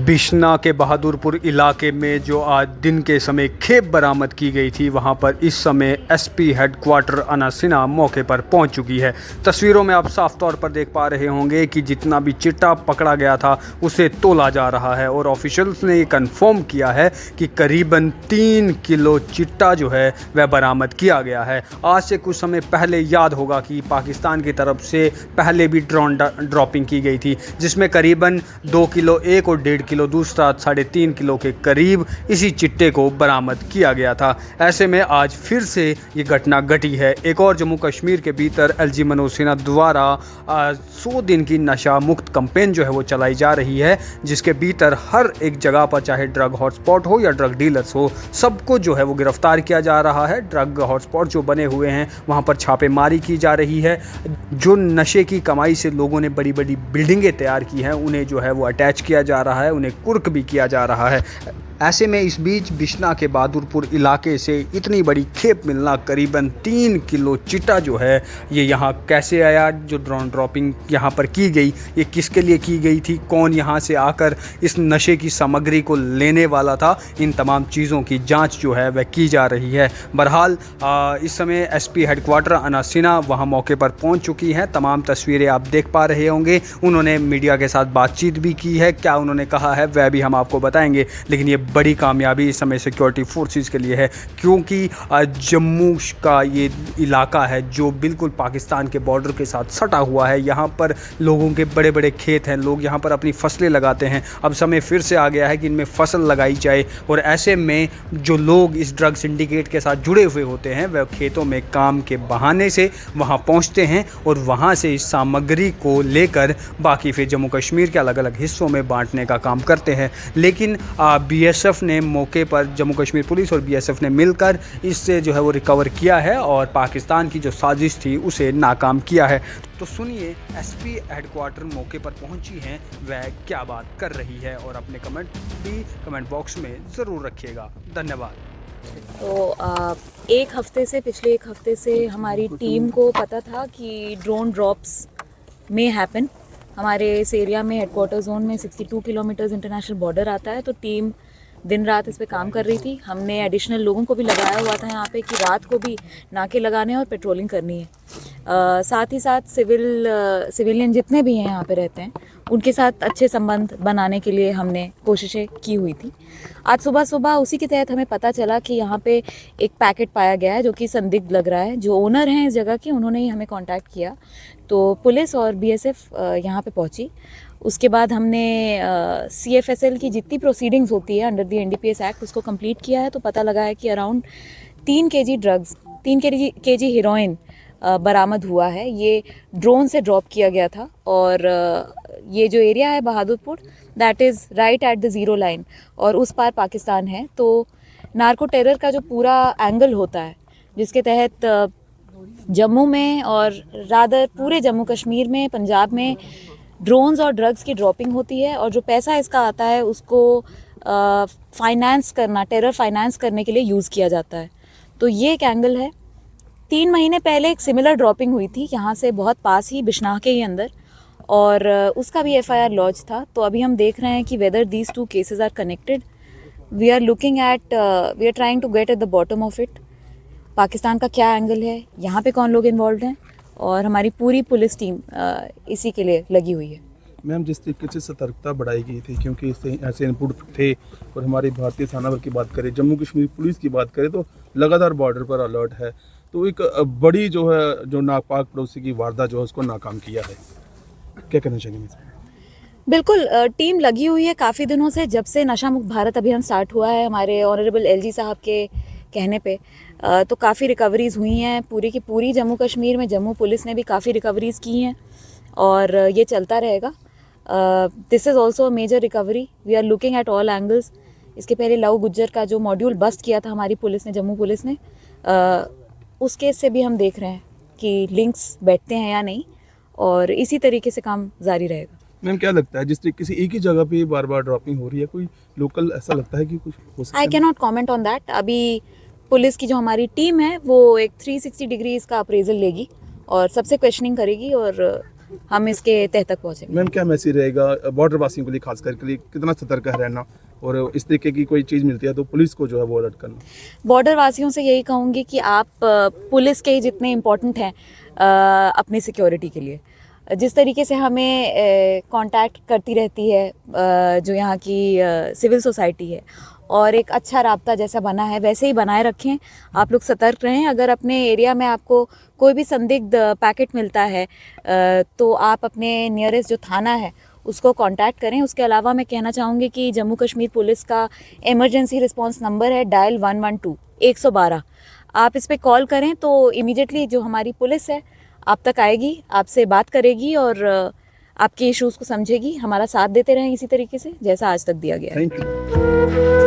बिश्ना के बहादुरपुर इलाके में जो आज दिन के समय खेप बरामद की गई थी, वहां पर इस समय एसपी हेडक्वार्टर अना सिन्हा मौके पर पहुंच चुकी है। तस्वीरों में आप साफ तौर पर देख पा रहे होंगे कि जितना भी चिट्टा पकड़ा गया था उसे तोला जा रहा है और ऑफिशियल्स ने ये कंफर्म किया है कि करीबन 3 किलो चिट्टा जो है वह बरामद किया गया है। आज से कुछ समय पहले याद होगा कि पाकिस्तान की तरफ से पहले भी ड्रोन ड्रॉपिंग की गई थी, जिसमें करीबन 2 किलो एक और 1.5 किलो दूसरा 3.5 किलो के करीब इसी चिट्टे को बरामद किया गया था। ऐसे में आज फिर से ये घटना घटी है। एक और जम्मू कश्मीर के भीतर एलजी मनोज सिन्हा द्वारा 100 दिन की नशा मुक्त कैंपेन जो है वो चलाई जा रही है, जिसके भीतर हर एक जगह पर चाहे ड्रग हॉटस्पॉट हो या ड्रग डीलर्स हो, सबको जो है वो गिरफ्तार किया जा रहा है। ड्रग हॉटस्पॉट जो बने हुए हैं वहाँ पर छापेमारी की जा रही है। जो नशे की कमाई से लोगों ने बड़ी बड़ी बिल्डिंगें तैयार की हैं, उन्हें जो है वो अटैच किया जा रहा है, उन्हें कुर्क भी किया जा रहा है। ऐसे में इस बीच बिश्ना के बहादुरपुर इलाके से इतनी बड़ी खेप मिलना, करीबन 3 किलो चिट्टा जो है ये यहाँ कैसे आया? जो ड्रोन ड्रॉपिंग यहाँ पर की गई, ये किसके लिए की गई थी? कौन यहाँ से आकर इस नशे की सामग्री को लेने वाला था? इन तमाम चीज़ों की जांच जो है वह की जा रही है। बहरहाल इस समय एसपी हेडक्वार्टर अना सिन्हा वहाँ मौके पर पहुँच चुकी हैं। तमाम तस्वीरें आप देख पा रहे होंगे। उन्होंने मीडिया के साथ बातचीत भी की है। क्या उन्होंने कहा है वह भी हम आपको बताएंगे, लेकिन ये बड़ी कामयाबी इस समय सिक्योरिटी फोर्सेस के लिए है, क्योंकि जम्मू का ये इलाका है जो बिल्कुल पाकिस्तान के बॉर्डर के साथ सटा हुआ है। यहाँ पर लोगों के बड़े बड़े खेत हैं, लोग यहाँ पर अपनी फसलें लगाते हैं। अब समय फिर से आ गया है कि इनमें फसल लगाई जाए, और ऐसे में जो लोग इस ड्रग सिंडिकेट के साथ जुड़े हुए होते हैं वह खेतों में काम के बहाने से वहाँ पहुँचते हैं और वहाँ से इस सामग्री को लेकर बाकी फिर जम्मू कश्मीर के अलग अलग हिस्सों में बांटने का काम करते हैं। लेकिन बीएसएफ ने मौके पर, जम्मू कश्मीर पुलिस और बीएसएफ ने मिलकर इससे जो है वो रिकवर किया है और पाकिस्तान की जो साजिश थी उसे नाकाम किया है। तो सुनिए, एसपी हेडक्वार्टर मौके पर पहुंची हैं, वह क्या बात कर रही है, और अपने कमेंट भी कमेंट बॉक्स में ज़रूर रखिएगा। धन्यवाद। तो पिछले एक हफ्ते से हमारी टीम को पता था कि ड्रोन ड्रॉप्स में हैपन। हमारे इस एरिया में हेडक्वार्टर जोन में 62 किलोमीटर्स इंटरनेशनल बॉर्डर आता है, तो टीम दिन रात इस पे काम कर रही थी। हमने एडिशनल लोगों को भी लगाया हुआ था यहाँ पे कि रात को भी नाके लगाने और पेट्रोलिंग करनी है। साथ ही साथ सिविलियन जितने भी हैं यहाँ पे रहते हैं उनके साथ अच्छे संबंध बनाने के लिए हमने कोशिशें की हुई थी। आज सुबह सुबह उसी के तहत हमें पता चला कि यहाँ पे एक पैकेट पाया गया है जो कि संदिग्ध लग रहा है। जो ओनर हैं इस जगह के, उन्होंने ही हमें कांटेक्ट किया, तो पुलिस और बीएसएफ यहाँ पे पहुँची। उसके बाद हमने CFSL की जितनी प्रोसीडिंग्स होती है अंडर द NDPS एक्ट उसको कंप्लीट किया है। तो पता लगा है कि around 3 kg drugs, 3 kg heroine बरामद हुआ है। ये ड्रोन से ड्रॉप किया गया था, और ये जो एरिया है Bahadurpur, that is right at the zero line, और उस पार पाकिस्तान है। तो नार्को टेरर का जो पूरा एंगल होता है, जिसके तहत जम्मू में और रादर पूरे जम्मू कश्मीर में, पंजाब में ड्रोन्स और ड्रग्स की ड्रॉपिंग होती है, और जो पैसा इसका आता है उसको फाइनेंस करना, टेरर फाइनेंस करने के लिए यूज़ किया जाता है। तो ये एक एंगल है। 3 महीने पहले एक सिमिलर ड्रॉपिंग हुई थी यहाँ से बहुत पास ही, बिश्नाह के ही अंदर, और उसका भी FIR लॉन्च था। तो अभी हम देख रहे हैं कि whether these 2 cases are connected. We are trying to get at the bottom of it. Pakistan का क्या एंगल है, यहाँ पे कौन लोग इन्वॉल्व हैं, और हमारी पूरी पुलिस टीम इसी के लिए लगी हुई है। मैम, जिस तरीके से सतर्कता बढ़ाई गई थी, क्योंकि इससे ऐसे इनपुट थे, और हमारी भारतीय सेना बल की बात करें, जम्मू कश्मीर पुलिस की बात करें, तो लगातार बॉर्डर पर अलर्ट है। तो एक बड़ी जो है जो नापाक पड़ोसी की वारदात जो है उसको नाकाम किया है, क्या कहना चाहेंगे? बिल्कुल, टीम लगी हुई है काफ़ी दिनों से, जब से नशा मुक्त भारत अभियान स्टार्ट हुआ है हमारे ऑनरेबल LG साहब के कहने पे। तो काफ़ी रिकवरीज़ हुई हैं पूरी की पूरी जम्मू कश्मीर में। जम्मू पुलिस ने भी काफ़ी रिकवरीज़ की हैं, और ये चलता रहेगा। This is also a major recovery. We are looking at all angles. इसके पहले लव गुज्जर का जो मॉड्यूल बस्ट किया था हमारी पुलिस ने, जम्मू पुलिस ने, उस केस से भी हम देख रहे हैं कि लिंक्स बैठते हैं या नहीं, और इसी तरीके से काम जारी रहेगा। मैम, क्या लगता है जिस तरीके से एक ही जगह पे बार बार ड्रॉपिंग हो रही है, कोई लोकल ऐसा लगता है कि कुछ हो सकता है? I can not comment on that. अभी पुलिस की जो हमारी टीम है वो एक 360 डिग्री इसका अप्रेजल लेगी और सबसे क्वेश्चनिंग करेगी, और हम इसके तह तक पहुँचेंगे। मैम क्या मैसेज रहेगा बॉर्डर वासियों के लिए, खास करके लिए कितना सतर्क है रहना, और इस तरीके की कोई चीज़ मिलती है तो पुलिस को जो है वो अलर्ट करना? बॉर्डर वासियों से यही कहूँगी कि आप पुलिस के ही जितने इम्पोर्टेंट हैं अपनी सिक्योरिटी के लिए। जिस तरीके से हमें कांटेक्ट करती रहती है जो यहाँ की सिविल सोसाइटी है, और एक अच्छा राब्ता जैसा बना है वैसे ही बनाए रखें। आप लोग सतर्क रहें। अगर अपने एरिया में आपको कोई भी संदिग्ध पैकेट मिलता है तो आप अपने नियरेस्ट जो थाना है उसको कांटेक्ट करें। उसके अलावा मैं कहना चाहूँगी कि जम्मू कश्मीर पुलिस का इमरजेंसी रिस्पांस नंबर है डायल 112 112। आप इस पे कॉल करें तो इमीडिएटली जो हमारी पुलिस है आप तक आएगी, आपसे बात करेगी और आपके इश्यूज़ को समझेगी। हमारा साथ देते रहें इसी तरीके से जैसा आज तक दिया गया है। Thank you.